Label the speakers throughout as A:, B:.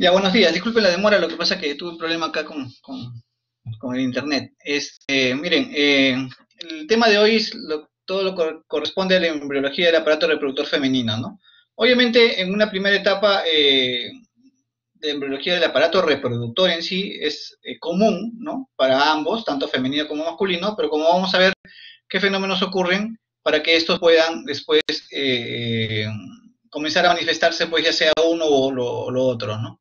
A: Ya, buenos días. Disculpen la demora, lo que pasa es que tuve un problema acá con el internet. Miren, el tema de hoy es todo lo que corresponde a la embriología del aparato reproductor femenino, ¿no? Obviamente, en una primera etapa de embriología del aparato reproductor en sí es común, ¿no? Para ambos, tanto femenino como masculino, pero como vamos a ver qué fenómenos ocurren para que estos puedan después comenzar a manifestarse, pues ya sea uno o lo otro, ¿no?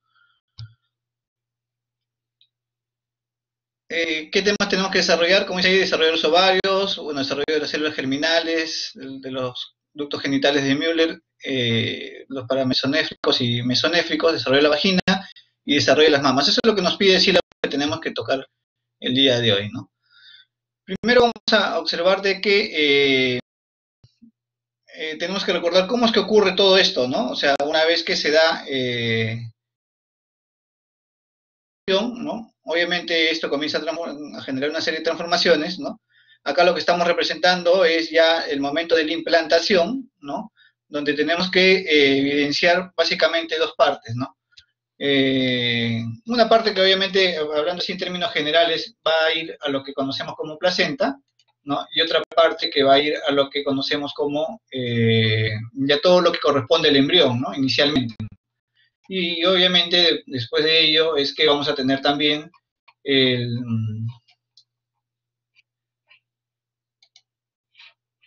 A: ¿Qué temas tenemos que desarrollar? Como dice ahí, desarrollo de los ovarios, bueno, desarrollo de las células germinales, de los ductos genitales de Müller, los paramesonéfricos y mesonéfricos, desarrollo de la vagina y desarrollo de las mamas. Eso es lo que nos pide decir que tenemos que tocar el día de hoy, ¿no? Primero vamos a observar de que tenemos que recordar cómo es que ocurre todo esto, ¿no? O sea, una vez que se da, ¿no? Obviamente esto comienza a generar una serie de transformaciones, ¿no? Acá lo que estamos representando es ya el momento de la implantación, ¿no? Donde tenemos que evidenciar básicamente dos partes, ¿no? Una parte que obviamente, hablando así en términos generales, va a ir a lo que conocemos como placenta, ¿no? Y otra parte que va a ir a lo que conocemos como ya todo lo que corresponde al embrión, ¿no? Inicialmente. Y obviamente después de ello es que vamos a tener también el,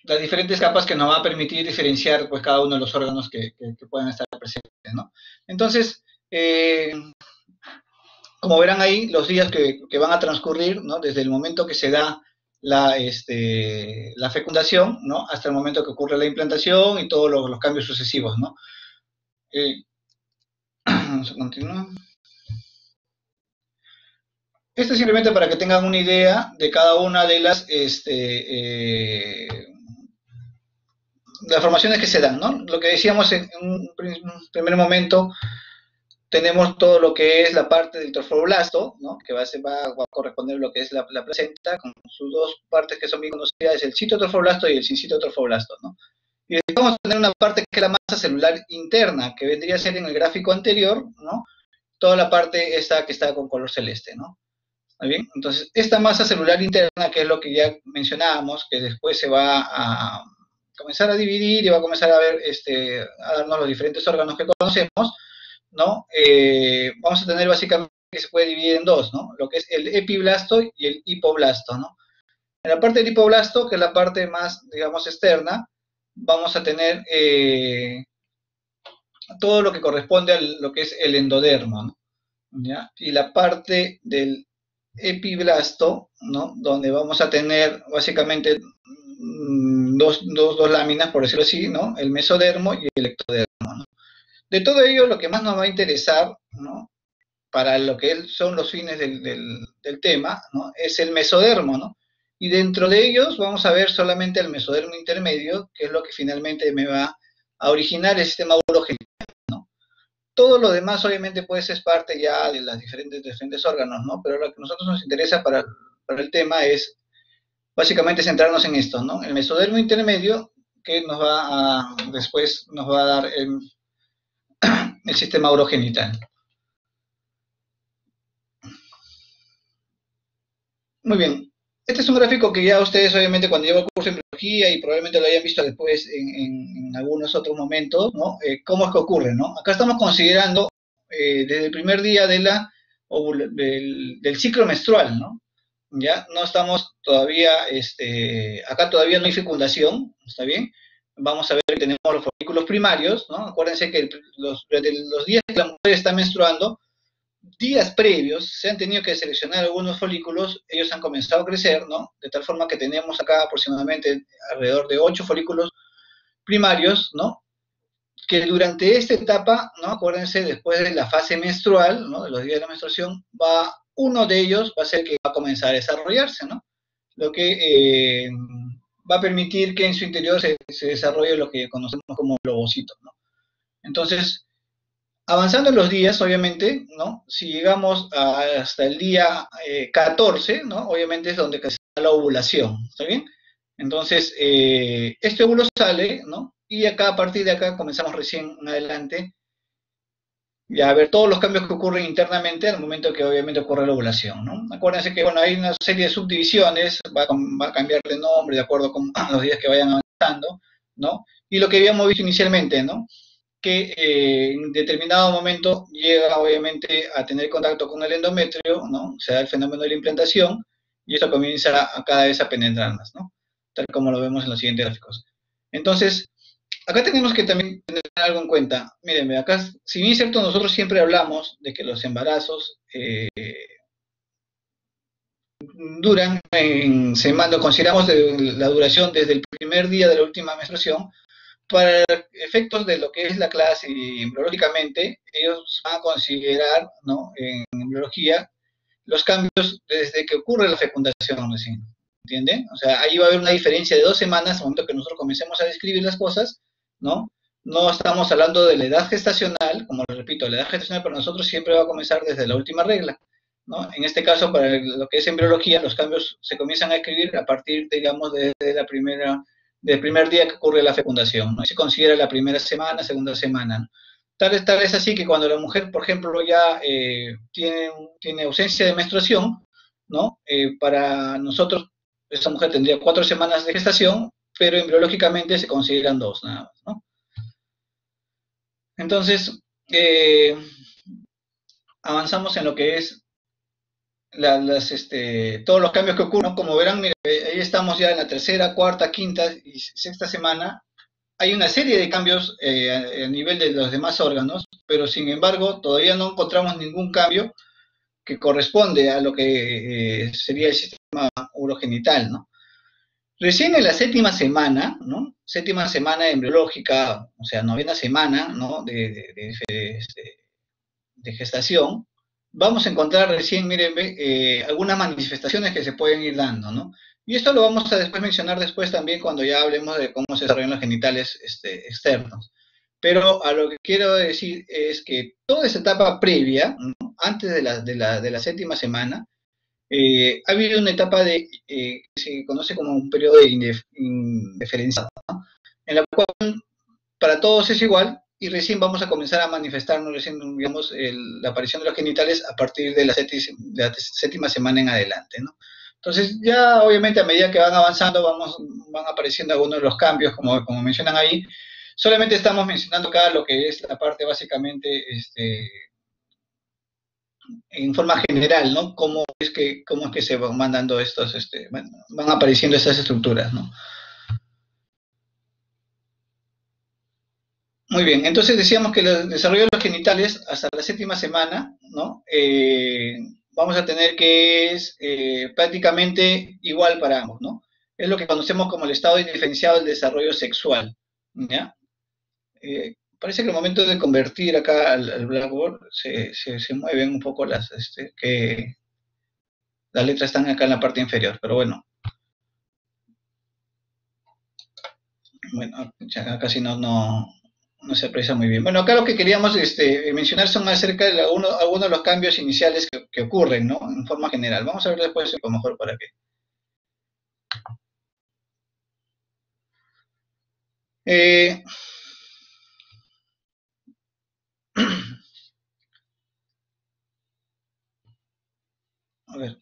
A: las diferentes capas que nos va a permitir diferenciar pues cada uno de los órganos que puedan estar presentes, ¿no? Entonces, como verán ahí, los días que van a transcurrir, ¿no? Desde el momento que se da la fecundación, ¿no? Hasta el momento que ocurre la implantación y todos los cambios sucesivos, ¿no? Vamos a continuar. Esto es simplemente para que tengan una idea de cada una de las formaciones que se dan, ¿no? Lo que decíamos en un primer momento, tenemos todo lo que es la parte del trofoblasto, ¿no? Que va a corresponder a lo que es la placenta, con sus dos partes que son bien conocidas, el citotrofoblasto y el sincitotrofoblasto, ¿no? Y después vamos a tener una parte que es la masa celular interna, que vendría a ser en el gráfico anterior, ¿no? Toda la parte esta que está con color celeste, ¿no? ¿Está bien? Entonces, esta masa celular interna, que es lo que ya mencionábamos, que después se va a comenzar a dividir y va a comenzar a ver, a darnos los diferentes órganos que conocemos, ¿no? Vamos a tener básicamente que se puede dividir en dos, ¿no? Lo que es el epiblasto y el hipoblasto, ¿no? En la parte del hipoblasto, que es la parte más, digamos, externa, vamos a tener todo lo que corresponde a lo que es el endodermo, ¿no? ¿Ya? Y la parte del epiblasto, ¿no? Donde vamos a tener básicamente dos láminas, por decirlo así, ¿no? El mesodermo y el ectodermo, ¿no? De todo ello, lo que más nos va a interesar, ¿no? Para lo que son los fines del tema, ¿no? Es el mesodermo, ¿no? Y dentro de ellos vamos a ver solamente el mesodermo intermedio, que es lo que finalmente me va a originar el sistema urogenital, ¿no? Todo lo demás obviamente pues es parte ya de las diferentes órganos, ¿no? Pero lo que a nosotros nos interesa para el tema es básicamente centrarnos en esto, ¿no? El mesodermo intermedio que después nos va a dar el sistema urogenital. Muy bien. Este es un gráfico que ya ustedes obviamente cuando llevan el curso de biología y probablemente lo hayan visto después en algunos otros momentos, ¿no? ¿Cómo es que ocurre, no? Acá estamos considerando desde el primer día del ciclo menstrual, ¿no? Ya no estamos todavía, acá todavía no hay fecundación, ¿está bien? Vamos a ver que tenemos los folículos primarios, ¿no? Acuérdense que durante los días que la mujer está menstruando, días previos se han tenido que seleccionar algunos folículos, ellos han comenzado a crecer, ¿no? De tal forma que tenemos acá aproximadamente alrededor de 8 folículos primarios, ¿no? Que durante esta etapa, ¿no? Acuérdense, después de la fase menstrual, ¿no? De los días de la menstruación, uno de ellos va a ser que va a comenzar a desarrollarse, ¿no? Lo que va a permitir que en su interior se desarrolle lo que conocemos como globocito, ¿no? Entonces, avanzando en los días, obviamente, ¿no? Si llegamos hasta el día 14, ¿no? Obviamente es donde se da la ovulación, ¿está bien? Entonces, este óvulo sale, ¿no? Y acá, a partir de acá, comenzamos recién en adelante ya a ver todos los cambios que ocurren internamente al momento que obviamente ocurre la ovulación, ¿no? Acuérdense que, bueno, hay una serie de subdivisiones, va a cambiar de nombre de acuerdo con los días que vayan avanzando, ¿no? Y lo que habíamos visto inicialmente, ¿no? Que en determinado momento llega obviamente a tener contacto con el endometrio, ¿no? Se da el fenómeno de la implantación y eso comienza a cada vez a penetrar más, ¿no? Tal como lo vemos en los siguientes gráficos. Entonces, acá tenemos que también tener algo en cuenta. Miren, acá, si bien es cierto, nosotros siempre hablamos de que los embarazos duran en semana, consideramos la duración desde el primer día de la última menstruación, para efectos de lo que es la clase y embriológicamente, ellos van a considerar, ¿no? En embriología los cambios desde que ocurre la fecundación recién, ¿entienden? O sea, ahí va a haber una diferencia de 2 semanas al momento que nosotros comencemos a describir las cosas, ¿no? No estamos hablando de la edad gestacional, como les repito, la edad gestacional para nosotros siempre va a comenzar desde la última regla, ¿no? En este caso, para lo que es embriología, los cambios se comienzan a escribir a partir, digamos, del primer día que ocurre la fecundación, ¿no? Se considera la primera semana, segunda semana, ¿no? Tal vez así que cuando la mujer, por ejemplo, ya tiene ausencia de menstruación, ¿no? Para nosotros, esa mujer tendría 4 semanas de gestación, pero embriológicamente se consideran 2 nada más, ¿no? Entonces, eh, avanzamos en lo que es todos los cambios que ocurren, ¿no? Como verán, mire, ahí estamos ya en la tercera, cuarta, quinta y sexta semana. Hay una serie de cambios a nivel de los demás órganos, pero sin embargo todavía no encontramos ningún cambio que corresponde a lo que sería el sistema urogenital, ¿no? Recién en la séptima semana, ¿no? Séptima semana embriológica, o sea, novena semana, ¿no? De gestación, vamos a encontrar recién, miren, algunas manifestaciones que se pueden ir dando, ¿no? Y esto lo vamos a después mencionar después también cuando ya hablemos de cómo se desarrollan los genitales externos. Pero a lo que quiero decir es que toda esa etapa previa, ¿no? Antes de la séptima semana, ha habido una etapa que se conoce como un periodo de indiferenciado, ¿no? En la cual para todos es igual y recién vamos a comenzar a manifestarnos, recién, digamos, la aparición de los genitales a partir de la séptima semana en adelante, ¿no? Entonces, ya obviamente a medida que van avanzando, van apareciendo algunos de los cambios, como mencionan ahí. Solamente estamos mencionando acá lo que es la parte básicamente en forma general, ¿no? Cómo es que se van mandando van apareciendo estas estructuras, ¿no? Muy bien, entonces decíamos que el desarrollo de los genitales hasta la séptima semana, ¿no? Vamos a tener que es prácticamente igual para ambos, ¿no? Es lo que conocemos como el estado indiferenciado del desarrollo sexual, ¿ya? Parece que al momento de convertir acá al Blackboard se mueven un poco que las letras están acá en la parte inferior, pero bueno, ya casi no se aprecia muy bien. Bueno, acá lo que queríamos mencionar son acerca de algunos de los cambios iniciales que ocurren, ¿no? En forma general. Vamos a ver después, a lo mejor, para qué. A ver,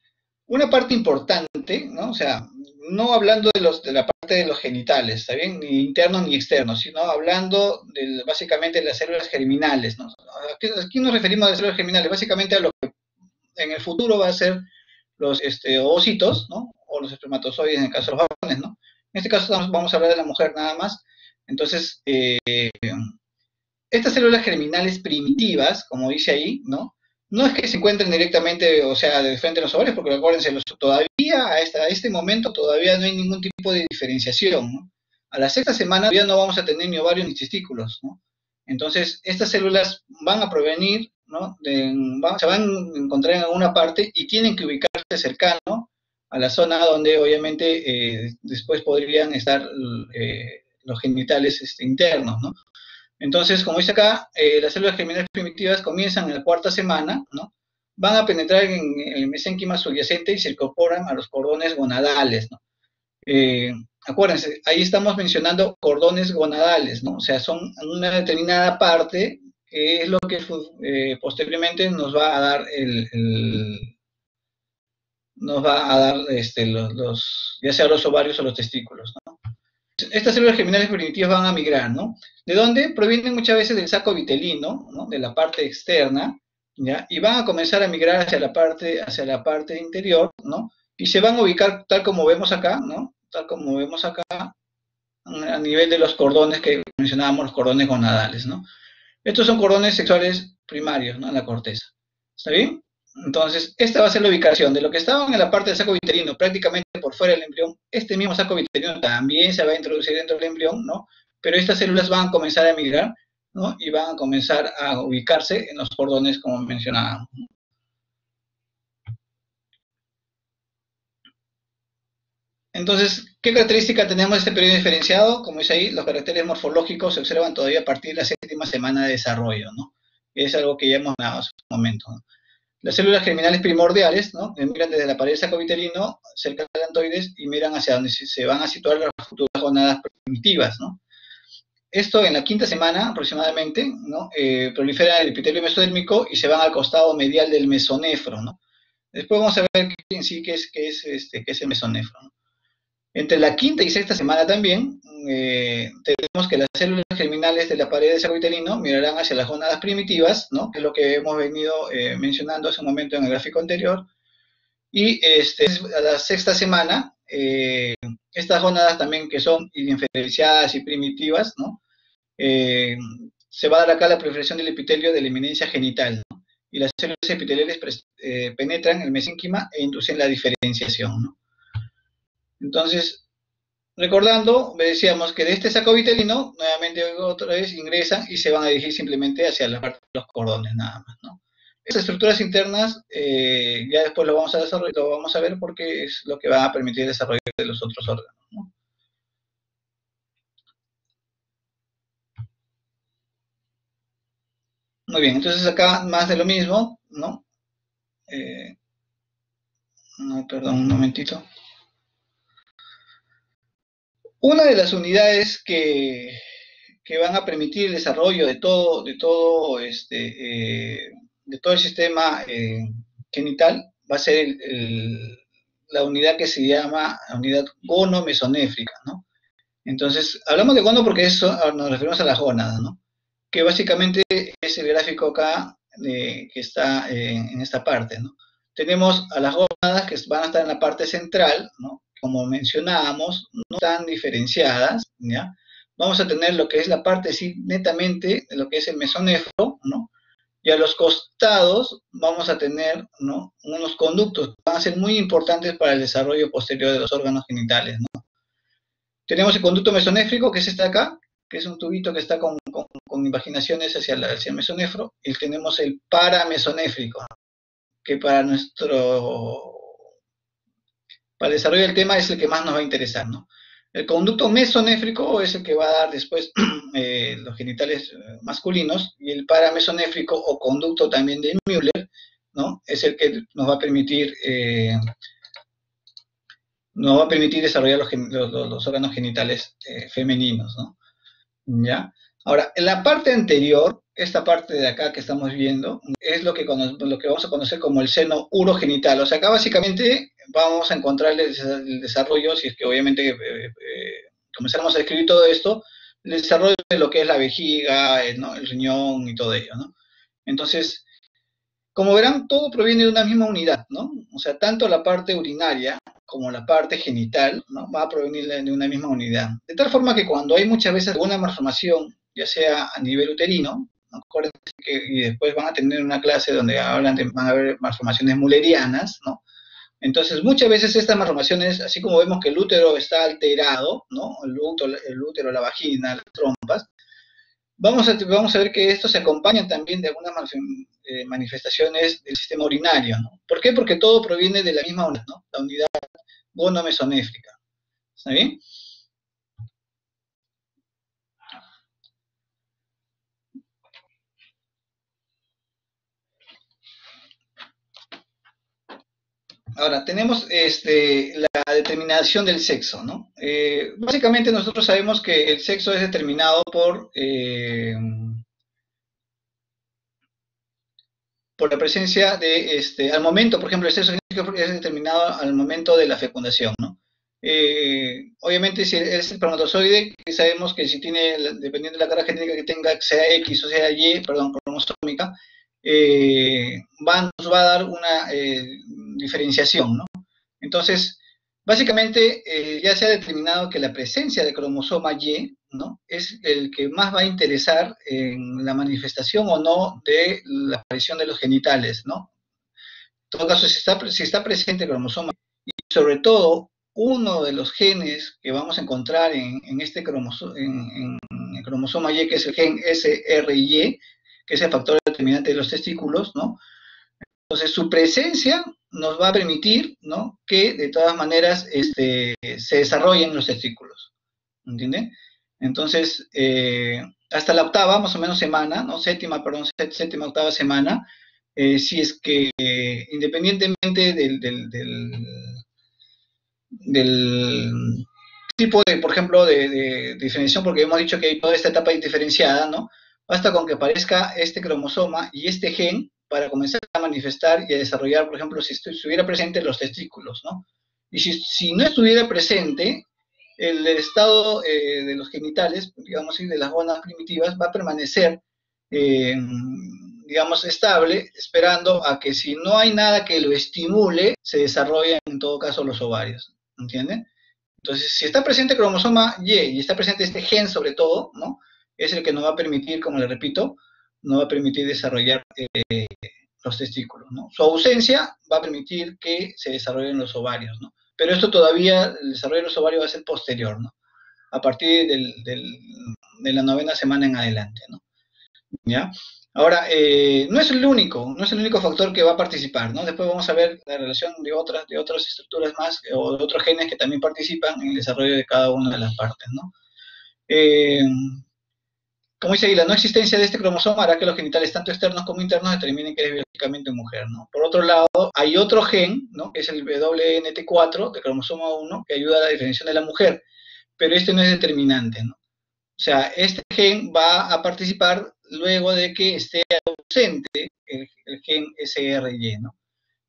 A: una parte importante, ¿no? O sea, no hablando de la parte de los genitales, ¿está bien? Ni internos ni externos, sino hablando básicamente de las células germinales, ¿no? Aquí nos referimos a las células germinales, básicamente a lo que en el futuro va a ser los ovocitos, ¿no? O los espermatozoides en el caso de los varones, ¿no? En este caso vamos a hablar de la mujer nada más. Entonces, estas células germinales primitivas, como dice ahí, ¿no? No es que se encuentren directamente, o sea, de frente a los ovarios, porque acuérdense, todavía a este momento todavía no hay ningún tipo de diferenciación, ¿no? A la sexta semana ya no vamos a tener ni ovarios ni testículos, ¿no? Entonces, estas células van a provenir, ¿no? Se van a encontrar en alguna parte y tienen que ubicarse cercano a la zona donde obviamente después podrían estar los genitales internos, ¿no? Entonces, como dice acá, las células germinales primitivas comienzan en la cuarta semana, ¿no? Van a penetrar en el mesénquima subyacente y se incorporan a los cordones gonadales, ¿no? Acuérdense, ahí estamos mencionando cordones gonadales, ¿no? O sea, son una determinada parte que es lo que posteriormente nos va a dar ya sea los ovarios o los testículos, ¿no? Estas células germinales primitivas van a migrar, ¿no? ¿De dónde? Provienen muchas veces del saco vitelino, ¿no? De la parte externa, ¿ya? Y van a comenzar a migrar hacia la parte interior, ¿no? Y se van a ubicar tal como vemos acá, ¿no? Tal como vemos acá, a nivel de los cordones que mencionábamos, los cordones gonadales, ¿no? Estos son cordones sexuales primarios, ¿no? En la corteza. ¿Está bien? Entonces, esta va a ser la ubicación de lo que estaba en la parte del saco vitelino, prácticamente por fuera del embrión. Este mismo saco vitelino también se va a introducir dentro del embrión, ¿no? Pero estas células van a comenzar a migrar, ¿no? Y van a comenzar a ubicarse en los cordones, como mencionábamos. Entonces, ¿qué característica tenemos de este periodo diferenciado? Como dice ahí, los caracteres morfológicos se observan todavía a partir de la séptima semana de desarrollo, ¿no? Es algo que ya hemos dado hace un momento, ¿no? Las células germinales primordiales, ¿no? Miran desde la pared sacovitelino, cerca del deltoides, y miran hacia donde se van a situar las futuras gonadas primitivas, ¿no? Esto en la quinta semana aproximadamente, ¿no? Proliferan el epitelio mesodérmico y se van al costado medial del mesonefro, ¿no? Después vamos a ver en sí qué es el mesonefro, ¿no? Entre la quinta y sexta semana también, tenemos que las células germinales de la pared del saco uterino mirarán hacia las gónadas primitivas, ¿no? Que es lo que hemos venido mencionando hace un momento en el gráfico anterior. Y a la sexta semana, estas gónadas también que son diferenciadas y primitivas, ¿no? Se va a dar acá la proliferación del epitelio de la eminencia genital, ¿no? Y las células epiteliales penetran el mesénquima e inducen la diferenciación, ¿no? Entonces, recordando, decíamos que de este saco vitelino, nuevamente otra vez ingresan y se van a dirigir simplemente hacia la parte de los cordones, nada más, ¿no? Esas estructuras internas, ya después lo vamos a desarrollar, lo vamos a ver porque es lo que va a permitir el desarrollo de los otros órganos, ¿no? Muy bien, entonces acá más de lo mismo, ¿no? No, perdón, un momentito. Una de las unidades que van a permitir el desarrollo de todo el sistema genital va a ser la unidad que se llama la unidad gonomesonéfrica, ¿no? Entonces, hablamos de gono porque nos referimos a las gónadas, ¿no? Que básicamente es el gráfico acá que está en esta parte, ¿no? Tenemos a las gónadas que van a estar en la parte central, ¿no? Como mencionábamos, no están diferenciadas, ¿ya? Vamos a tener lo que es la parte, sí, netamente, de lo que es el mesonefro, ¿no? Y a los costados vamos a tener, ¿no? Unos conductos que van a ser muy importantes para el desarrollo posterior de los órganos genitales, ¿no? Tenemos el conducto mesonéfrico, que es este de acá, que es un tubito que está con invaginaciones hacia el mesonefro, y tenemos el paramesonéfrico, que para el desarrollo del tema es el que más nos va a interesar, ¿no? El conducto mesonéfrico es el que va a dar después los genitales masculinos, y el paramesonéfrico o conducto también de Müller, ¿no? Es el que nos va a permitir desarrollar los órganos genitales femeninos, ¿no? ¿Ya? Ahora, en la parte anterior, esta parte de acá que estamos viendo, es lo que vamos a conocer como el seno urogenital. O sea, acá básicamente vamos a encontrar el desarrollo, si es que obviamente comenzáramos a escribir todo esto, el desarrollo de lo que es la vejiga, ¿no? El riñón y todo ello, ¿no? Entonces, como verán, todo proviene de una misma unidad, ¿no? O sea, tanto la parte urinaria como la parte genital, ¿no? Va a provenir de una misma unidad. De tal forma que cuando hay muchas veces alguna malformación, ya sea a nivel uterino, ¿no? Acuérdense y después van a tener una clase donde van a haber malformaciones mullerianas, ¿no? Entonces, muchas veces estas malformaciones, así como vemos que el útero está alterado, ¿no? El útero, la vagina, las trompas, vamos a ver que esto se acompaña también de algunas manifestaciones del sistema urinario, ¿no? ¿Por qué? Porque todo proviene de la misma unidad, ¿no? La unidad gonomesonéfrica. ¿Está bien? Ahora, tenemos la determinación del sexo, ¿no? Básicamente nosotros sabemos que el sexo es determinado por la presencia de, al momento, por ejemplo, el sexo es determinado al momento de la fecundación, ¿no? Obviamente, si es espermatozoide, sabemos que si tiene, dependiendo de la carga genética que tenga, sea X o sea Y, perdón, cromosómica, nos va a dar una diferenciación, ¿no? Entonces, básicamente, ya se ha determinado que la presencia de cromosoma Y, ¿no?, es el que más va a interesar en la manifestación o no de la aparición de los genitales, ¿no? En todo caso, si está presente el cromosoma y sobre todo uno de los genes que vamos a encontrar en este en el cromosoma Y, que es el gen SRY, que es el factor determinante de los testículos, ¿no? Entonces, su presencia nos va a permitir, ¿no?, que de todas maneras se desarrollen los testículos, ¿entienden? Entonces, hasta la octava, más o menos semana, ¿no? Séptima, octava semana, si es que independientemente del tipo de, por ejemplo, de diferenciación, porque hemos dicho que hay toda esta etapa diferenciada, ¿no? Basta con que aparezca este cromosoma y este gen para comenzar a manifestar y a desarrollar, por ejemplo, si estuviera presente los testículos, ¿no? Y si no estuviera presente, el estado de los genitales, digamos, y de las gónadas primitivas, va a permanecer, digamos, estable, esperando a que si no hay nada que lo estimule, se desarrollen en todo caso los ovarios, ¿entienden? Entonces, si está presente el cromosoma Y está presente este gen sobre todo, ¿no?, es el que nos va a permitir, como le repito, nos va a permitir desarrollar los testículos, ¿no? Su ausencia va a permitir que se desarrollen los ovarios, ¿no? Pero esto todavía, el desarrollo de los ovarios va a ser posterior, ¿no? A partir de la novena semana en adelante, ¿no? ¿Ya? Ahora, no es el único factor que va a participar, ¿no? Después vamos a ver la relación de otras estructuras más o de otros genes que también participan en el desarrollo de cada una de las partes, ¿no? Como dice ahí, la no existencia de este cromosoma hará que los genitales, tanto externos como internos, determinen que es biológicamente mujer, ¿no? Por otro lado, hay otro gen, ¿no?, que es el WNT4 de cromosoma 1, que ayuda a la diferenciación de la mujer, pero este no es determinante, ¿no? O sea, este gen va a participar luego de que esté ausente el gen SRY, ¿no?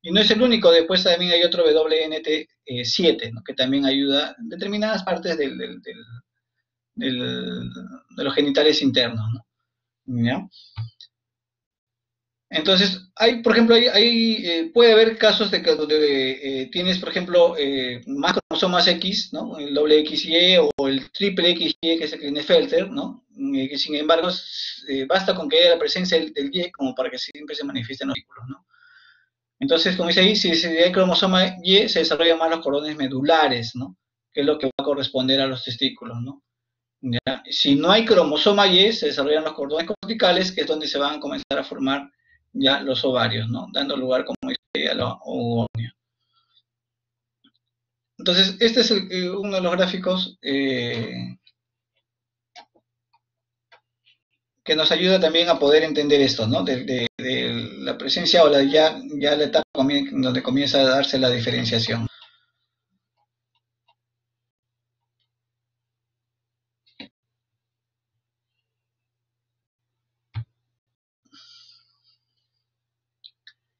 A: Y no es el único, después también hay otro WNT7, ¿no?, que también ayuda en determinadas partes de los genitales internos, ¿no? ¿Ya? Entonces, por ejemplo, puede haber casos donde tienes, por ejemplo, más cromosomas X, ¿no? El doble XY o el triple XY, que es el Klinefelter, ¿no? Que sin embargo, basta con que haya la presencia del Y como para que siempre se manifiesten los vínculos, ¿no? Entonces, como dice ahí, si hay cromosoma Y, se desarrollan más los cordones medulares, ¿no?, que es lo que va a corresponder a los testículos, ¿no? ¿Ya? Si no hay cromosoma Y, se desarrollan los cordones corticales, que es donde se van a comenzar a formar ya los ovarios, ¿no?, dando lugar, como dice, a la oogonia. Entonces, este es uno de los gráficos que nos ayuda también a poder entender esto, ¿no?, de la presencia o ya la etapa donde comienza a darse la diferenciación.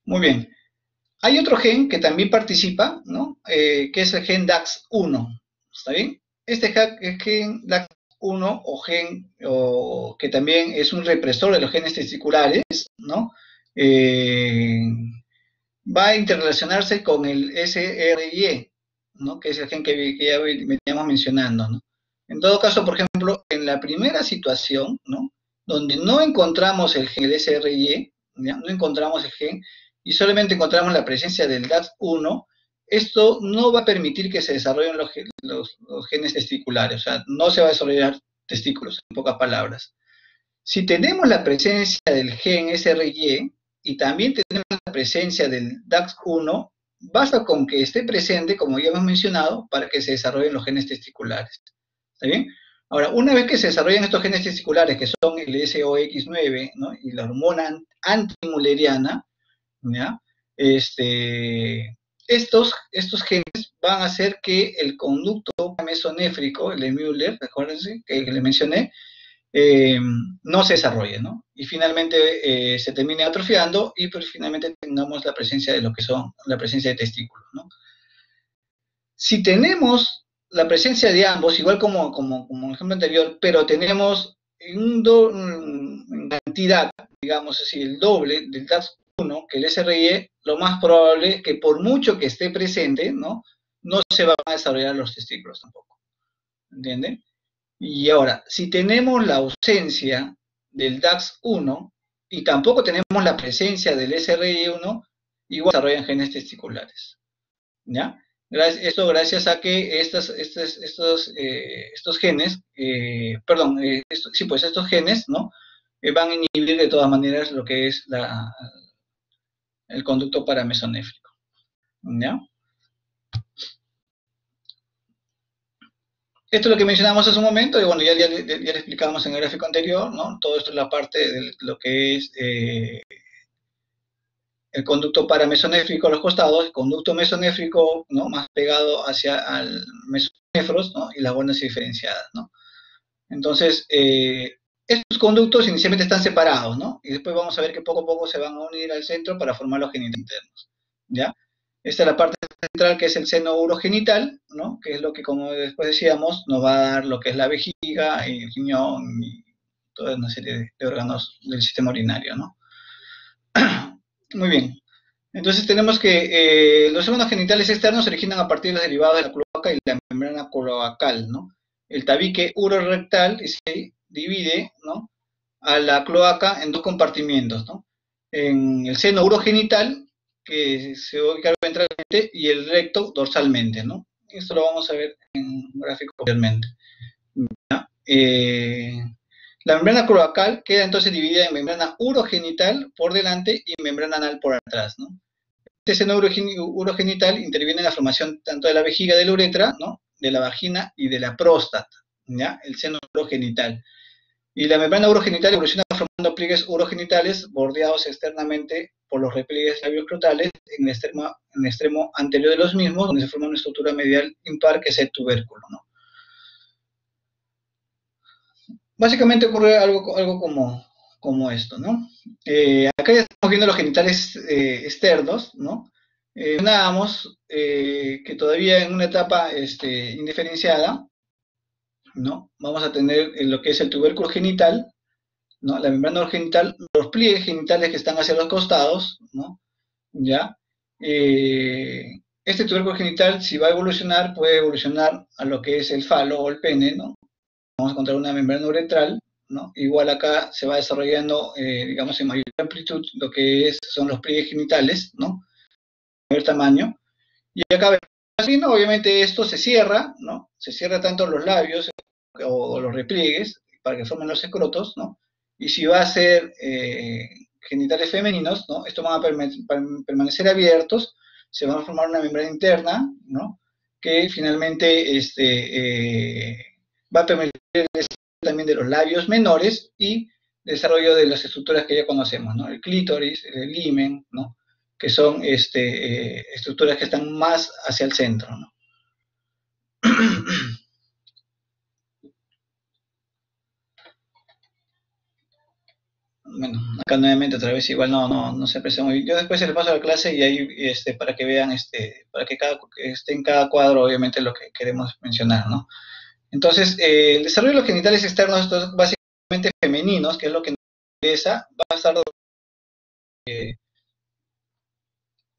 A: Muy bien. Hay otro gen que también participa, ¿no?, que es el gen DAX1, ¿está bien? Este gen DAX1 que también es un represor de los genes testiculares, ¿no?, va a interrelacionarse con el SRY, ¿no?, que es el gen que ya veníamos mencionando, ¿no? En todo caso, por ejemplo, en la primera situación, ¿no?, donde no encontramos el gen del SRY, ¿ya?, no encontramos el gen, y solamente encontramos la presencia del DAX1, esto no va a permitir que se desarrollen los genes testiculares, o sea, no se va a desarrollar testículos, en pocas palabras. Si tenemos la presencia del gen SRY y también tenemos la presencia del DAX1, basta con que esté presente, como ya hemos mencionado, para que se desarrollen los genes testiculares. ¿Está bien? Ahora, una vez que se desarrollan estos genes testiculares, que son el SOX9, ¿no?, y la hormona antimuleriana, ¿ya?, estos genes van a hacer que el conducto mesonéfrico, el de Müller, recuérdense, que le mencioné, no se desarrolle, ¿no? Y finalmente se termine atrofiando y pues finalmente tengamos la presencia de lo que son, la presencia de testículos, ¿no? Si tenemos la presencia de ambos, igual como el ejemplo anterior, pero tenemos en cantidad, digamos así, el doble del DAX1 que el SRIE, lo más probable es que por mucho que esté presente, no se van a desarrollar los testículos tampoco. ¿Entienden? Y ahora, si tenemos la ausencia del DAX1 y tampoco tenemos la presencia del SRI1, igual desarrollan genes testiculares. ¿Ya? Esto gracias a que estos genes, estos genes, ¿no? Van a inhibir de todas maneras lo que es el conducto paramesonéfrico. ¿Ya? Esto es lo que mencionamos hace un momento, y bueno, ya le explicamos en el gráfico anterior, ¿no? Todo esto es la parte de lo que es el conducto paramesonéfrico a los costados, el conducto mesonéfrico, ¿no? Más pegado hacia el mesonéfros, ¿no? Y las bordas diferenciadas, ¿no? Entonces, estos conductos inicialmente están separados, ¿no? Y después vamos a ver que poco a poco se van a unir al centro para formar los genitales internos, ¿ya? Esta es la parte central, que es el seno urogenital, ¿no? Que es lo que, como después decíamos, nos va a dar lo que es la vejiga y el riñón y toda una serie de órganos del sistema urinario, ¿no? Muy bien. Entonces tenemos que los órganos genitales externos se originan a partir de los derivados de la cloaca y la membrana cloacal, ¿no? El tabique urorectal se divide, ¿no? A la cloaca en dos compartimientos, ¿no? En el seno urogenital, que se ubica ventralmente, y el recto dorsalmente, ¿no? Esto lo vamos a ver en un gráfico posteriormente. La membrana cloacal queda entonces dividida en membrana urogenital por delante y membrana anal por atrás, ¿no? Este seno urogenital interviene en la formación tanto de la vejiga de la uretra, ¿no? De la vagina y de la próstata, ¿ya? El seno urogenital. Y la membrana urogenital evoluciona formando pliegues urogenitales bordeados externamente por los repliegues labioscrotales en el extremo anterior de los mismos, donde se forma una estructura medial impar que es el tubérculo, ¿no? Básicamente ocurre algo como esto, ¿no? Acá ya estamos viendo los genitales externos, ¿no? Mencionábamos que todavía en una etapa indiferenciada, ¿no? Vamos a tener lo que es el tubérculo genital, ¿no? La membrana genital, los pliegues genitales que están hacia los costados, ¿no? ¿Ya? Este tubérculo genital, si va a evolucionar, puede evolucionar a lo que es el falo o el pene, ¿no? Vamos a encontrar una membrana uretral, ¿no? Igual acá se va desarrollando, digamos, en mayor amplitud lo que son los pliegues genitales, ¿no? De mayor tamaño. Y acá vemos, obviamente esto se cierra, ¿no? Se cierra tanto los labios o los repliegues para que formen los escrotos, ¿no? Y si va a ser genitales femeninos, ¿no? Estos van a permanecer abiertos, se va a formar una membrana interna, ¿no? Que finalmente va a permitir el desarrollo también de los labios menores y desarrollo de las estructuras que ya conocemos, ¿no? El clítoris, el himen, ¿no? Que son estructuras que están más hacia el centro, ¿no? Bueno, acá nuevamente otra vez igual no se aprecia muy bien. Yo después se les paso a la clase y ahí para que vean, para que esté en cada cuadro obviamente lo que queremos mencionar, ¿no? Entonces, el desarrollo de los genitales externos, estos básicamente femeninos, que es lo que nos interesa, va a estar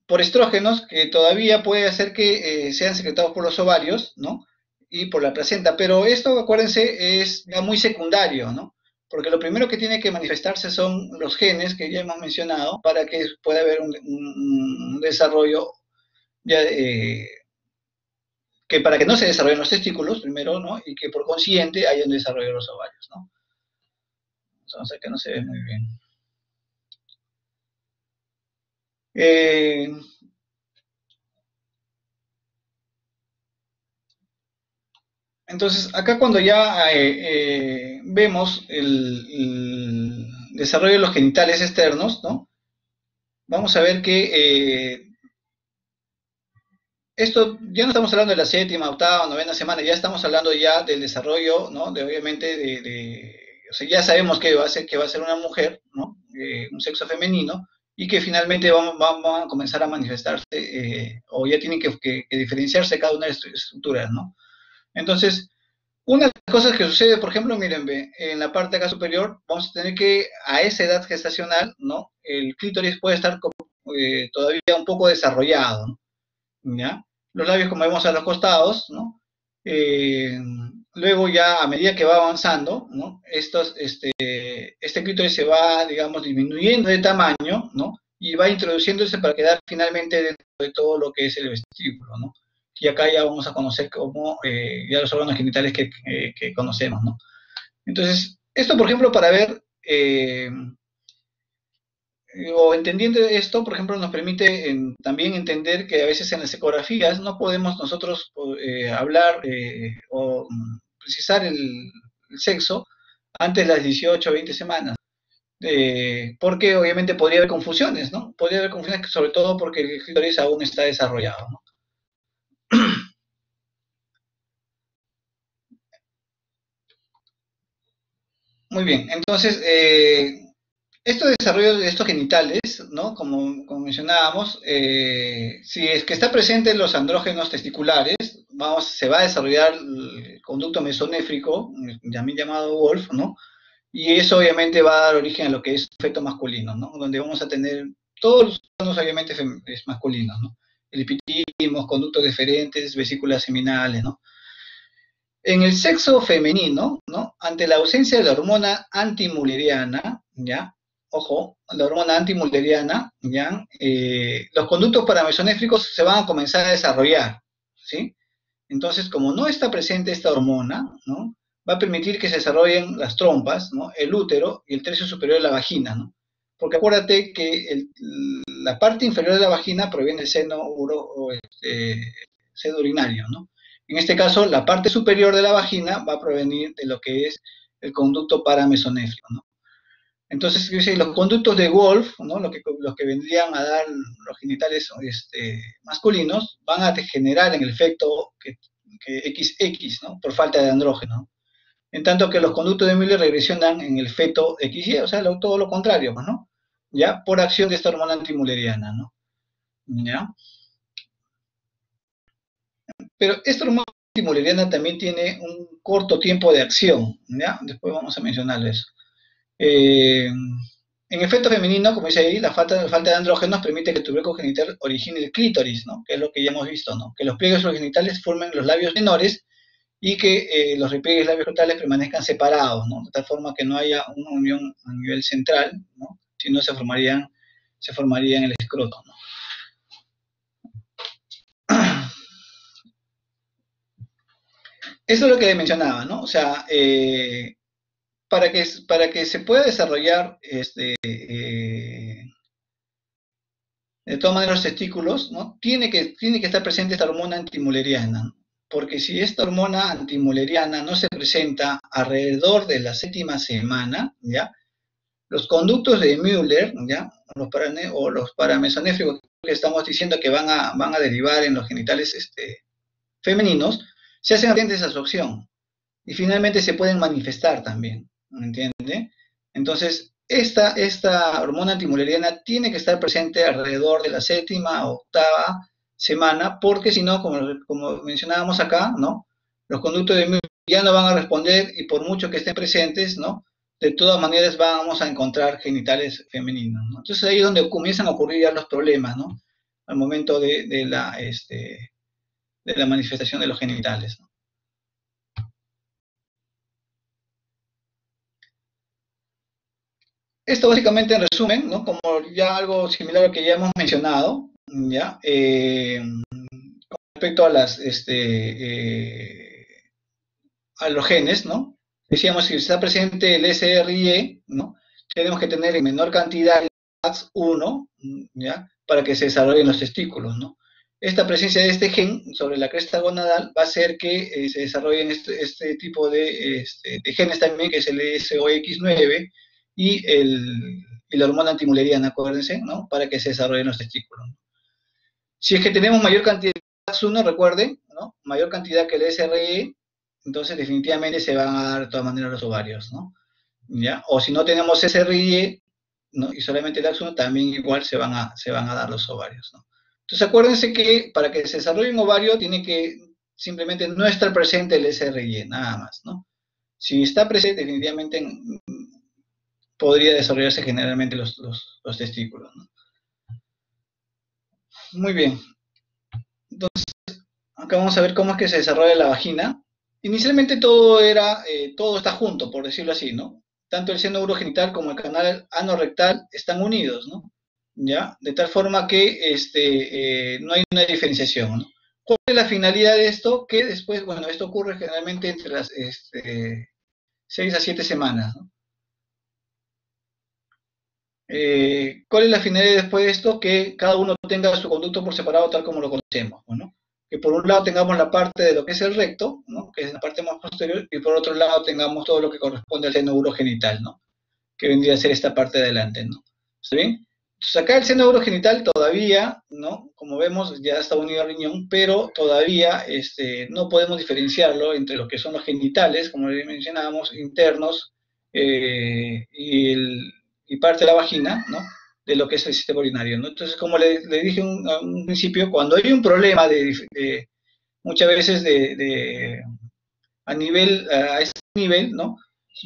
A: por estrógenos, que todavía puede hacer que sean secretados por los ovarios, ¿no? Y por la placenta, pero esto, acuérdense, es ya muy secundario, ¿no? Porque lo primero que tiene que manifestarse son los genes que ya hemos mencionado para que pueda haber un desarrollo ya, que para que no se desarrollen los testículos primero, ¿no? Y que por consiguiente haya un desarrollo de los ovarios, ¿no? Entonces acá no se ve muy bien. Entonces, acá cuando ya vemos el desarrollo de los genitales externos, ¿no? Vamos a ver que esto ya no estamos hablando de la séptima, octava, novena semana, ya estamos hablando ya del desarrollo, ¿no? De obviamente de o sea, ya sabemos que va a ser una mujer, ¿no? Un sexo femenino, y que finalmente van a comenzar a manifestarse, o ya tienen que diferenciarse cada una de las estructuras, ¿no? Entonces, una de las cosas que sucede, por ejemplo, miren, ve, en la parte acá superior, vamos a tener que, a esa edad gestacional, ¿no? El clítoris puede estar todavía un poco desarrollado, ¿no? ¿Ya? Los labios, como vemos a los costados, ¿no? Eh, luego ya, a medida que va avanzando, ¿no? Este clítoris se va, digamos, disminuyendo de tamaño, ¿no? Y va introduciéndose para quedar finalmente dentro de todo lo que es el vestíbulo, ¿no? Y acá ya vamos a conocer como ya los órganos genitales que conocemos, ¿no? Entonces, esto, por ejemplo, para ver o entendiendo esto, por ejemplo, nos permite también entender que a veces en las ecografías no podemos nosotros hablar o precisar el sexo antes de las 18 o 20 semanas. Porque obviamente podría haber confusiones, ¿no? Podría haber confusiones, sobre todo porque el clítoris aún está desarrollado, ¿no? Muy bien, entonces, estos desarrollos de estos genitales, ¿no? Como mencionábamos, si es que está presente en los andrógenos testiculares, se va a desarrollar el conducto mesonéfrico, también llamado Wolf, ¿no? Y eso obviamente va a dar origen a lo que es un feto masculino, ¿no? Donde vamos a tener todos los órganos obviamente masculinos, ¿no? El epitídimo, conductos deferentes, vesículas seminales, ¿no? En el sexo femenino, ¿no? Ante la ausencia de la hormona antimuleriana, ¿ya? Ojo, la hormona antimuleriana, ¿ya? Los conductos paramesonéfricos se van a comenzar a desarrollar, ¿sí? Entonces, como no está presente esta hormona, ¿no? Va a permitir que se desarrollen las trompas, ¿no? El útero y el tercio superior de la vagina, ¿no? Porque acuérdate que la parte inferior de la vagina proviene del seno urinario, ¿no? En este caso, la parte superior de la vagina va a provenir de lo que es el conducto paramesonéfrico, ¿no? Entonces, los conductos de Wolf, ¿no? Los que vendrían a dar los genitales masculinos, van a generar en el feto que XX, ¿no? Por falta de andrógeno. En tanto que los conductos de Müller regresionan en el feto XY, o sea, todo lo contrario, ¿no? ¿Ya? Por acción de esta hormona antimuleriana, ¿no? ¿Ya? Pero esta hormona antimuleriana también tiene un corto tiempo de acción, ¿ya? Después vamos a mencionar eso. En efecto femenino, como dice ahí, la falta de andrógenos permite que el tubérculo genital origine el clítoris, ¿no? Que es lo que ya hemos visto, ¿no? Que los pliegues genitales formen los labios menores y que los repliegues labios frontales permanezcan separados, ¿no? De tal forma que no haya una unión a nivel central, ¿no? Si no se formaría en el escroto, ¿no? Eso es lo que mencionaba, ¿no? O sea, para que se pueda desarrollar de todas maneras los testículos, ¿no? Tiene que estar presente esta hormona antimuleriana, ¿no? Porque si esta hormona antimuleriana no se presenta alrededor de la séptima semana, ¿ya? Los conductos de Müller, ¿ya? O los paramesonéfricos que estamos diciendo que van a derivar en los genitales femeninos, se hacen agentes de absorción y finalmente se pueden manifestar también, ¿me entiende? Entonces, esta hormona antimuleriana tiene que estar presente alrededor de la séptima o octava semana, porque si no, como mencionábamos acá, ¿no? Los conductos de Müller ya no van a responder y por mucho que estén presentes, ¿no? De todas maneras vamos a encontrar genitales femeninos, ¿no? Entonces ahí es donde comienzan a ocurrir ya los problemas, ¿no? Al momento de la manifestación de los genitales, ¿no? Esto básicamente en resumen, ¿no? Como ya algo similar a lo que ya hemos mencionado, ¿ya? Con respecto a a los genes, ¿no? Decíamos que si está presente el SRIE, ¿no? Tenemos que tener en menor cantidad el AX1, ¿ya? Para que se desarrollen los testículos, ¿no? Esta presencia de este gen sobre la cresta gonadal va a hacer que se desarrollen este tipo de genes también, que es el SOX9 y la hormona antimuleriana, acuérdense, ¿no? Para que se desarrollen los testículos. Si es que tenemos mayor cantidad de AX1, recuerden, ¿no? Mayor cantidad que el SRE, entonces definitivamente se van a dar de todas maneras los ovarios, ¿no? ¿ya? O si no tenemos SRY, ¿no? Y solamente el axono, también igual se van a dar los ovarios, ¿no? Entonces acuérdense que para que se desarrolle un ovario tiene que simplemente no estar presente el SRY, nada más, ¿no? Si está presente, definitivamente podría desarrollarse generalmente los testículos, ¿no? Muy bien. Entonces, acá vamos a ver cómo es que se desarrolla la vagina. Inicialmente todo está junto, por decirlo así, ¿no? Tanto el seno urogenital como el canal anorrectal están unidos, ¿no? ¿Ya? De tal forma que no hay una diferenciación, ¿no? ¿Cuál es la finalidad de esto? Que después, bueno, esto ocurre generalmente entre las 6 a 7 semanas, ¿no? ¿Cuál es la finalidad después de esto? Que cada uno tenga su conducto por separado tal como lo conocemos, ¿no? Que por un lado tengamos la parte de lo que es el recto, ¿no? Que es la parte más posterior, y por otro lado tengamos todo lo que corresponde al seno urogenital, ¿no? Que vendría a ser esta parte de adelante, ¿no? ¿Está bien? Entonces acá el seno urogenital todavía, ¿no? Como vemos, ya está unido al riñón, pero todavía no podemos diferenciarlo entre lo que son los genitales, como mencionábamos, internos, y parte de la vagina, ¿no? De lo que es el sistema urinario, ¿no? Entonces, como le dije a un principio, cuando hay un problema muchas veces a ese nivel, ¿no?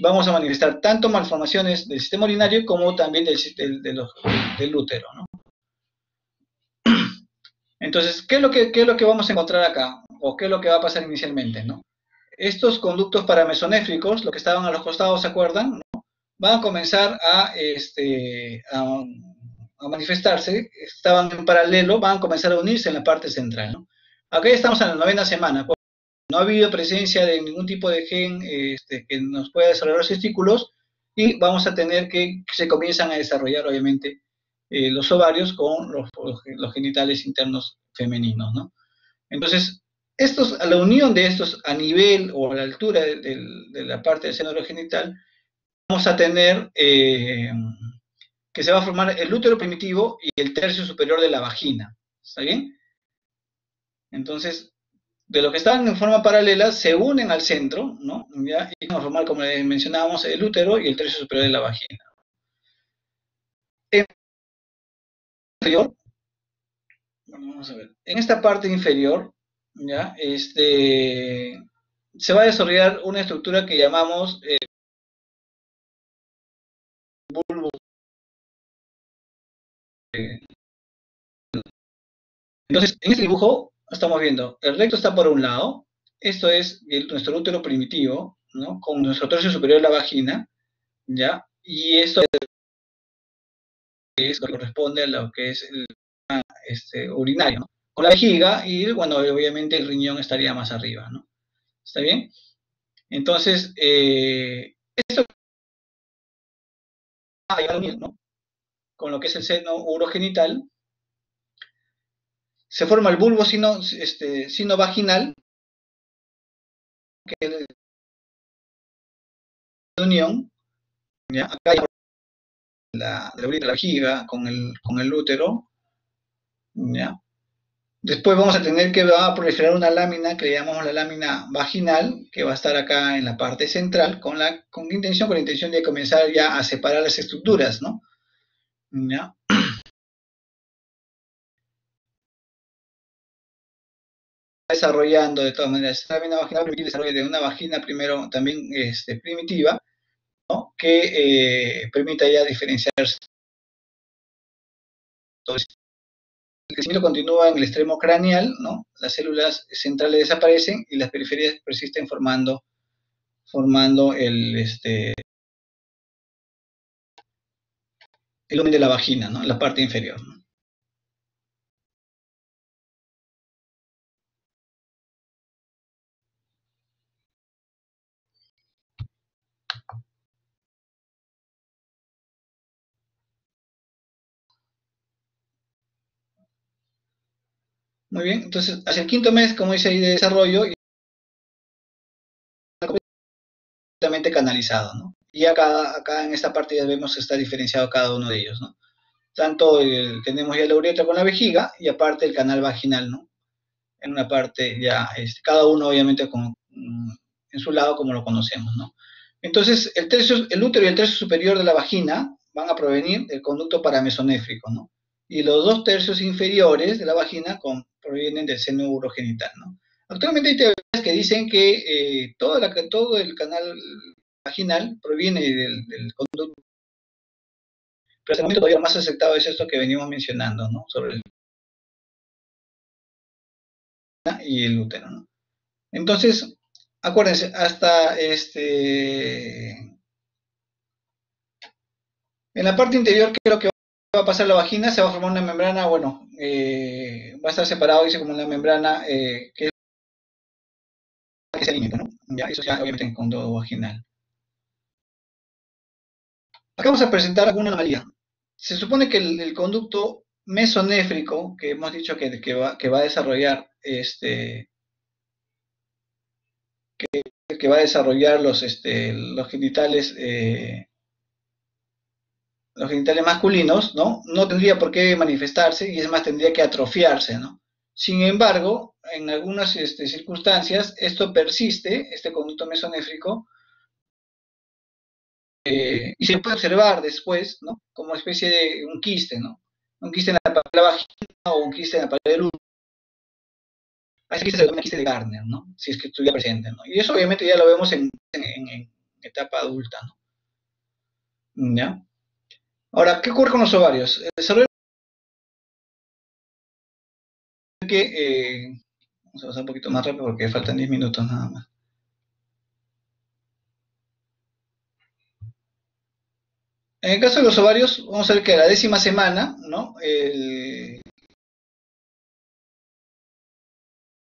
A: Vamos a manifestar tanto malformaciones del sistema urinario como también del útero, ¿no? Entonces, ¿qué es lo que vamos a encontrar acá? ¿O qué es lo que va a pasar inicialmente, ¿no? Estos conductos paramesonéfricos, lo que estaban a los costados, ¿se acuerdan? ¿No? Van a comenzar a manifestarse, estaban en paralelo, van a comenzar a unirse en la parte central, ¿no? Acá estamos en la 9ª semana, no ha habido presencia de ningún tipo de gen que nos pueda desarrollar los testículos, y vamos a tener que se comienzan a desarrollar, obviamente, los ovarios con los genitales internos femeninos, ¿no? Entonces, a la unión de estos a nivel o a la altura de la parte del seno genital, vamos a tener que se va a formar el útero primitivo y el tercio superior de la vagina. ¿Está bien? Entonces, de los que están en forma paralela se unen al centro, ¿no? ¿Ya? Y van a formar, como les mencionábamos, el útero y el tercio superior de la vagina. En inferior, vamos a ver, en esta parte inferior, ¿ya? Se va a desarrollar una estructura que llamamos bulbo. Entonces, en este dibujo estamos viendo, el recto está por un lado, esto es nuestro útero primitivo, ¿no? Con nuestro tercio superior de la vagina, ¿ya? Y esto es lo que corresponde a lo que es el urinario, ¿no? Con la vejiga y, bueno, obviamente el riñón estaría más arriba, ¿no? ¿Está bien? Entonces, esto va a llegar a unir, ¿no? Con lo que es el seno urogenital, se forma el bulbo sino vaginal, que es la unión, ¿ya? Acá hay la vejiga con el útero, ¿ya? Después vamos a tener que va a proliferar una lámina que le llamamos la lámina vaginal, que va a estar acá en la parte central, con la intención de comenzar ya a separar las estructuras, ¿no? ¿Ya? Desarrollando de todas maneras esta lámina vaginal, permite el desarrollo de una vagina primero también primitiva, ¿no? Que permita ya diferenciarse. Entonces, el crecimiento continúa en el extremo craneal, ¿no? Las células centrales desaparecen y las periferias persisten formando el lumen de la vagina, ¿no? En la parte inferior, ¿no? Muy bien, entonces hacia el 5.º mes, como dice ahí, de desarrollo, y completamente canalizado, ¿no? Y acá en esta parte ya vemos que está diferenciado cada uno de ellos, ¿no? Tanto tenemos ya la uretra con la vejiga y aparte el canal vaginal, ¿no? En una parte ya, cada uno obviamente en su lado como lo conocemos, ¿no? Entonces, el útero y el tercio superior de la vagina van a provenir del conducto paramesonéfrico, ¿no? Y los 2 tercios inferiores de la vagina provienen del seno urogenital, ¿no? Actualmente hay teorías que dicen que todo el canal vaginal proviene del conducto, pero hasta el momento todavía lo más aceptado es esto que venimos mencionando, ¿no? Sobre el y el útero, ¿no? Entonces, acuérdense, hasta en la parte interior, ¿qué es lo que va a pasar la vagina? Se va a formar una membrana, bueno, va a estar separado, dice, como una membrana que es la que se alimenta, ¿no? Ya, eso ya obviamente en conducto vaginal. Acá vamos a presentar alguna anomalía. Se supone que el conducto mesonéfrico, que hemos dicho que va a desarrollar que va a desarrollar los genitales masculinos, ¿no? No tendría por qué manifestarse y es más, tendría que atrofiarse, ¿no? Sin embargo, en algunas circunstancias, esto persiste, este conducto mesonéfrico, y se puede observar después, ¿no? Como especie de un quiste, ¿no? Un quiste en la pared de la vagina o un quiste en la pared del útero. A ese quiste se llama quiste de Gardner, ¿no? Si es que estuviera presente, ¿no? Y eso obviamente ya lo vemos en etapa adulta, ¿no? ¿Ya? Ahora, ¿qué ocurre con los ovarios? El desarrollo que vamos a pasar un poquito más rápido porque faltan 10 minutos nada más. En el caso de los ovarios, vamos a ver que a la 10ª semana, ¿no?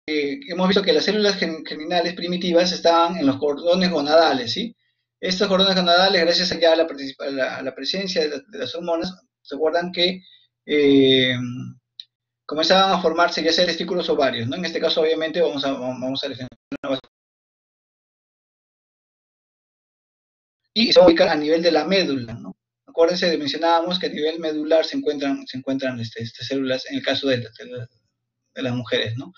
A: Hemos visto que las células germinales primitivas estaban en los cordones gonadales, ¿sí? Estos cordones gonadales, gracias ya a la presencia de las hormonas, se acuerdan que comenzaban a formarse ya sea testículos o ovarios, ¿no? En este caso, obviamente, vamos a definir y se va a ubicar a nivel de la médula, ¿no? Acuérdense, mencionábamos que a nivel medular se encuentran estas células en el caso de las mujeres, ¿no?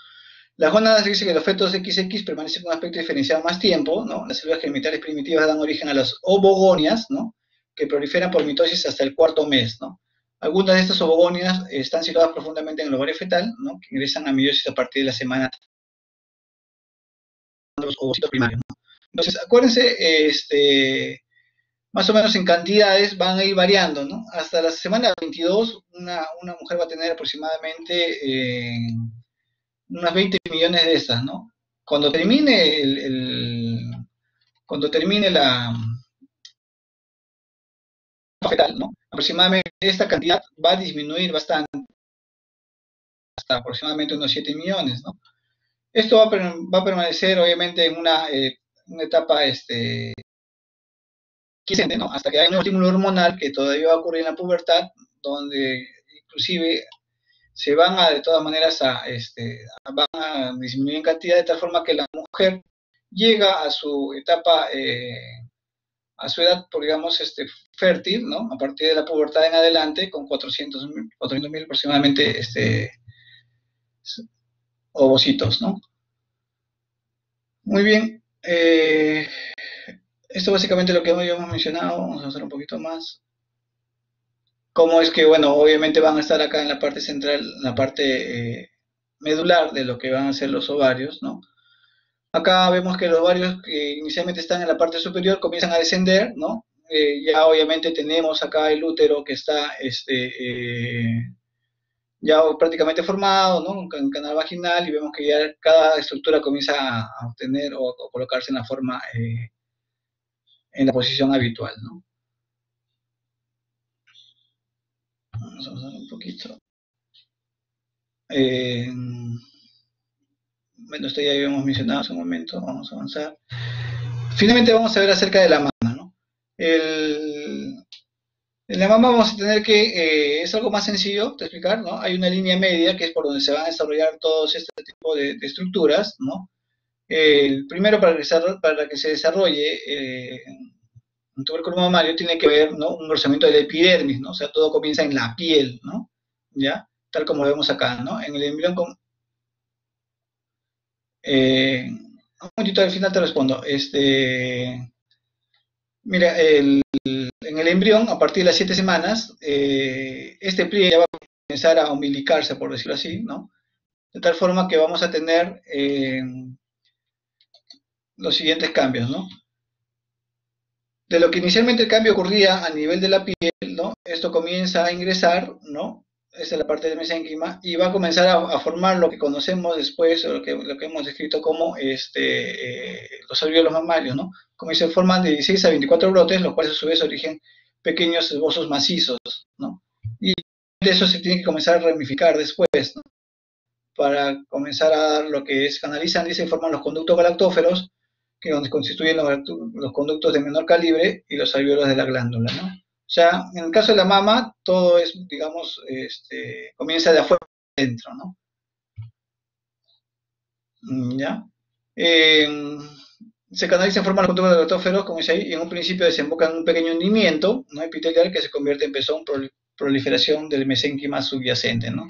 A: Las gónadas dice que los fetos XX permanecen con un aspecto diferenciado más tiempo, ¿no? Las células genitales primitivas dan origen a las ovogonias, ¿no? Que proliferan por mitosis hasta el 4.º mes, ¿no? Algunas de estas ovogonias están situadas profundamente en el ovario fetal, ¿no? Que ingresan a meiosis a partir de la semana de los ovocitos primarios, ¿no? Entonces, acuérdense, más o menos en cantidades van a ir variando, ¿no? Hasta la semana 22, una mujer va a tener aproximadamente unas 20 millones de estas, ¿no? Cuando termine cuando termine la fetal, ¿no? Aproximadamente esta cantidad va a disminuir bastante, hasta aproximadamente unos 7 millones, ¿no? Esto va a permanecer, obviamente, en una etapa quiescente, ¿no? Hasta que haya un estímulo hormonal que todavía va a ocurrir en la pubertad, donde inclusive se van de todas maneras van a disminuir en cantidad de tal forma que la mujer llega a su etapa, a su edad, por digamos, fértil, ¿no? A partir de la pubertad en adelante, con 400.000 aproximadamente ovocitos, ¿no? Muy bien. Esto básicamente es lo que hemos mencionado. Vamos a hacer un poquito más. Cómo es que, bueno, obviamente van a estar acá en la parte central, en la parte medular de lo que van a ser los ovarios, ¿no? Acá vemos que los ovarios que inicialmente están en la parte superior comienzan a descender, ¿no? Ya obviamente tenemos acá el útero que está ya prácticamente formado, ¿no? Un canal vaginal y vemos que ya cada estructura comienza a obtener o a colocarse en la forma, en la posición habitual, ¿no? Vamos a avanzar un poquito. Bueno, esto ya habíamos mencionado hace un momento, vamos a avanzar. Finalmente vamos a ver acerca de la mama, ¿no? En la mama vamos a tener que, es algo más sencillo de explicar, ¿no? Hay una línea media que es por donde se van a desarrollar todos este tipo de estructuras, ¿no? Primero, para que se desarrolle un tubérculo mamario tiene que haber, ¿no? Un engrosamiento de la epidermis, ¿no? O sea, todo comienza en la piel, ¿no? ¿Ya? Tal como lo vemos acá, ¿no? En el embrión, un momentito al final te respondo. Mira, en el embrión, a partir de las 7 semanas, este pliegue ya va a comenzar a umbilicarse, por decirlo así, ¿no? De tal forma que vamos a tener los siguientes cambios, ¿no? De lo que inicialmente el cambio ocurría a nivel de la piel, ¿no? Esto comienza a ingresar, ¿no? Esta es la parte del mesénquima, y va a comenzar a formar lo que conocemos después, o lo que hemos descrito como los alvéolos mamarios, ¿no? Como se forman de 16 a 24 brotes, los cuales a su vez origen pequeños esbozos macizos, ¿no? Y de eso se tiene que comenzar a ramificar después, ¿no? Para comenzar a dar lo que es, canalizan y se forman los conductos galactóferos, que donde constituyen los conductos de menor calibre y los alvéolos de la glándula, ¿no? O sea, en el caso de la mama, todo es, digamos, comienza de afuera a adentro, ¿no? ¿Ya? Eh, Se canaliza en forma de conductos galactóferos, como dice ahí, y en un principio desemboca en un pequeño hundimiento, ¿no? Epitelial, que se convierte en pezón por proliferación del mesénquima subyacente, ¿no?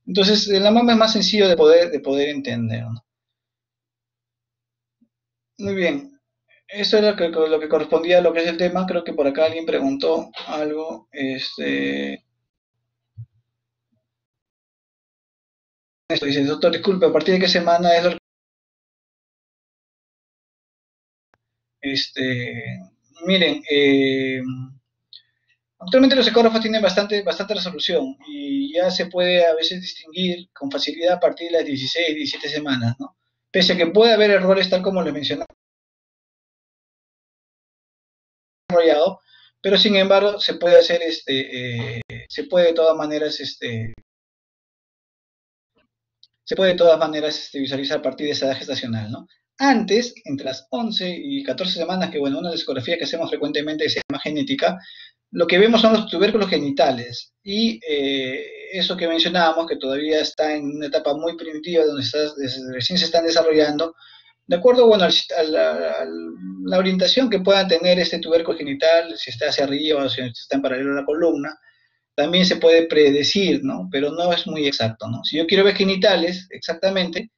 A: Entonces, la mama es más sencillo de poder entender, ¿no? Muy bien. Eso era lo que correspondía a lo que es el tema. Creo que por acá alguien preguntó algo. Esto dice, doctor, disculpe, ¿a partir de qué semana es este, miren, actualmente los ecógrafos tienen bastante resolución y ya se puede a veces distinguir con facilidad a partir de las 16, 17 semanas, ¿no? Pese a que puede haber errores tal como les mencioné, desarrollado, pero sin embargo se puede hacer, se puede de todas maneras, se puede de todas maneras visualizar a partir de esa edad gestacional, ¿no? Antes, entre las 11 y 14 semanas, que bueno, una de las ecografías que hacemos frecuentemente se llama genética, lo que vemos son los tubérculos genitales y eso que mencionábamos, que todavía está en una etapa muy primitiva, donde recién se están desarrollando, de acuerdo, bueno, a la orientación que pueda tener este tubérculo genital, si está hacia arriba o si está en paralelo a la columna, también se puede predecir, ¿no? Pero no es muy exacto, ¿no? Si yo quiero ver genitales, exactamente,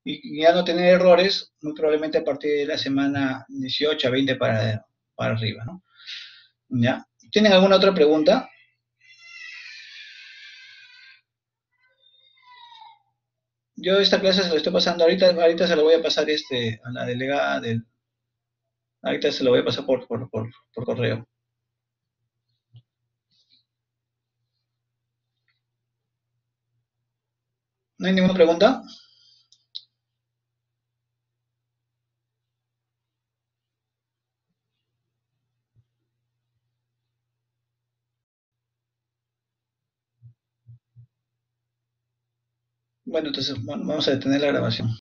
A: y ya no tener errores, muy probablemente a partir de la semana 18 a 20 para arriba, ¿no? ¿Ya? ¿Tienen alguna otra pregunta? Yo esta clase se la estoy pasando ahorita se la voy a pasar a la delegada ahorita se la voy a pasar por correo. ¿No hay ninguna pregunta? Bueno, entonces bueno, vamos a detener la grabación.